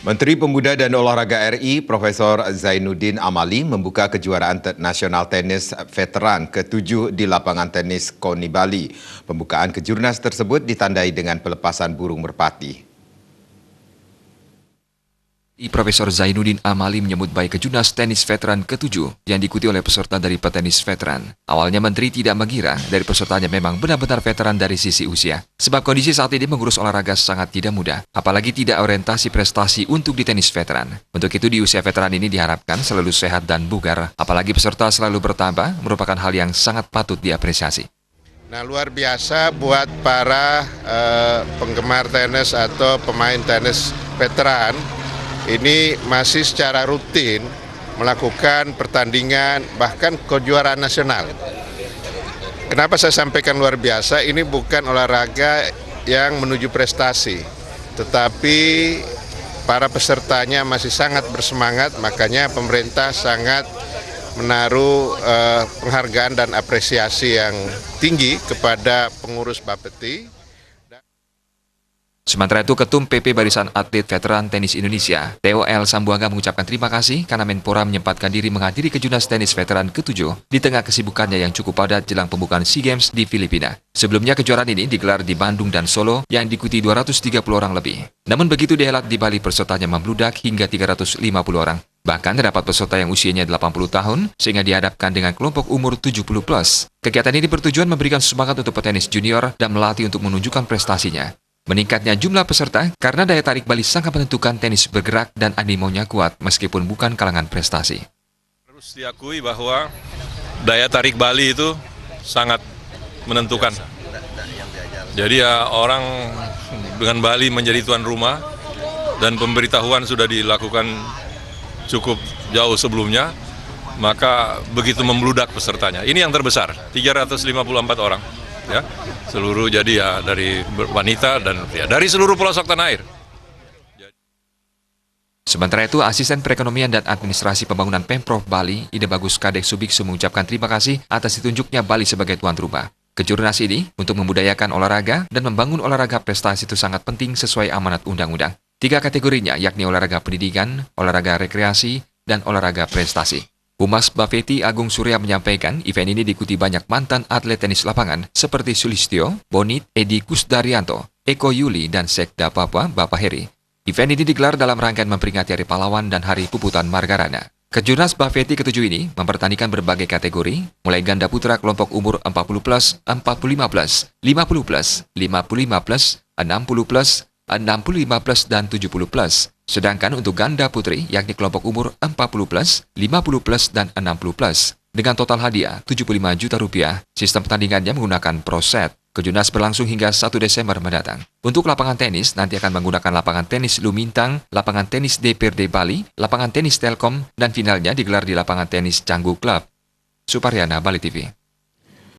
Menteri Pemuda dan Olahraga RI, Profesor Zainuddin Amali membuka kejuaraan nasional tenis veteran ke-7 di lapangan tenis KONI Bali. Pembukaan kejurnas tersebut ditandai dengan pelepasan burung merpati. Profesor Zainuddin Amali menyambut baik kejurnas tenis veteran ke-7 yang diikuti oleh peserta dari petenis veteran. Awalnya Menteri tidak mengira dari pesertanya memang benar-benar veteran dari sisi usia. Sebab kondisi saat ini mengurus olahraga sangat tidak mudah, apalagi tidak orientasi prestasi untuk di tenis veteran. Untuk itu di usia veteran ini diharapkan selalu sehat dan bugar, apalagi peserta selalu bertambah merupakan hal yang sangat patut diapresiasi. Nah, luar biasa buat para penggemar tenis atau pemain tenis veteran. Ini masih secara rutin melakukan pertandingan, bahkan kejuaraan nasional. Kenapa saya sampaikan luar biasa? Ini bukan olahraga yang menuju prestasi, tetapi para pesertanya masih sangat bersemangat, makanya pemerintah sangat menaruh penghargaan dan apresiasi yang tinggi kepada pengurus Bapeti. Sementara itu, Ketum PP Barisan Atlet Veteran Tenis Indonesia, Theo L. Sambuanga mengucapkan terima kasih karena Menpora menyempatkan diri menghadiri kejurnas tenis veteran ke-7 di tengah kesibukannya yang cukup padat jelang pembukaan SEA Games di Filipina. Sebelumnya kejuaraan ini digelar di Bandung dan Solo yang diikuti 230 orang lebih. Namun begitu dihelat di Bali pesertanya membludak hingga 350 orang. Bahkan terdapat peserta yang usianya 80 tahun sehingga dihadapkan dengan kelompok umur 70+. Kegiatan ini bertujuan memberikan semangat untuk petenis junior dan melatih untuk menunjukkan prestasinya. Meningkatnya jumlah peserta karena daya tarik Bali sangat menentukan tenis bergerak dan animonya kuat meskipun bukan kalangan prestasi. Harus diakui bahwa daya tarik Bali itu sangat menentukan. Jadi ya orang dengan Bali menjadi tuan rumah dan pemberitahuan sudah dilakukan cukup jauh sebelumnya, maka begitu membludak pesertanya. Ini yang terbesar, 354 orang. Ya, seluruh jadi ya dari wanita dan ya, dari seluruh pelosok tanah air. Sementara itu, Asisten Perekonomian dan Administrasi Pembangunan Pemprov Bali, Ide Bagus Kadek Subiksu mengucapkan terima kasih atas ditunjuknya Bali sebagai tuan rumah. Kejurnas ini untuk membudayakan olahraga dan membangun olahraga prestasi itu sangat penting sesuai amanat undang-undang. 3 kategorinya yakni olahraga pendidikan, olahraga rekreasi, dan olahraga prestasi. Humas Bapeti Agung Surya menyampaikan event ini diikuti banyak mantan atlet tenis lapangan seperti Sulistyo, Bonit, Edi Kusdaryanto, Eko Yuli, dan Sekda Papua Bapak Heri. Event ini digelar dalam rangkaian memperingati Hari Pahlawan dan Hari Puputan Margarana. Kejurnas Bapeti ke-7 ini mempertandingkan berbagai kategori, mulai ganda putra kelompok umur 40+, 45+, 50+, 55+, 60+, 65+, dan 70+. Sedangkan untuk ganda putri, yakni kelompok umur 40+, 50+, dan 60+. Dengan total hadiah 75 juta rupiah, sistem pertandingannya menggunakan pro set. Kejurnas berlangsung hingga 1 Desember mendatang. Untuk lapangan tenis, nanti akan menggunakan lapangan tenis Lumintang, lapangan tenis DPRD Bali, lapangan tenis Telkom, dan finalnya digelar di lapangan tenis Canggu Club. Suparyana, Bali TV.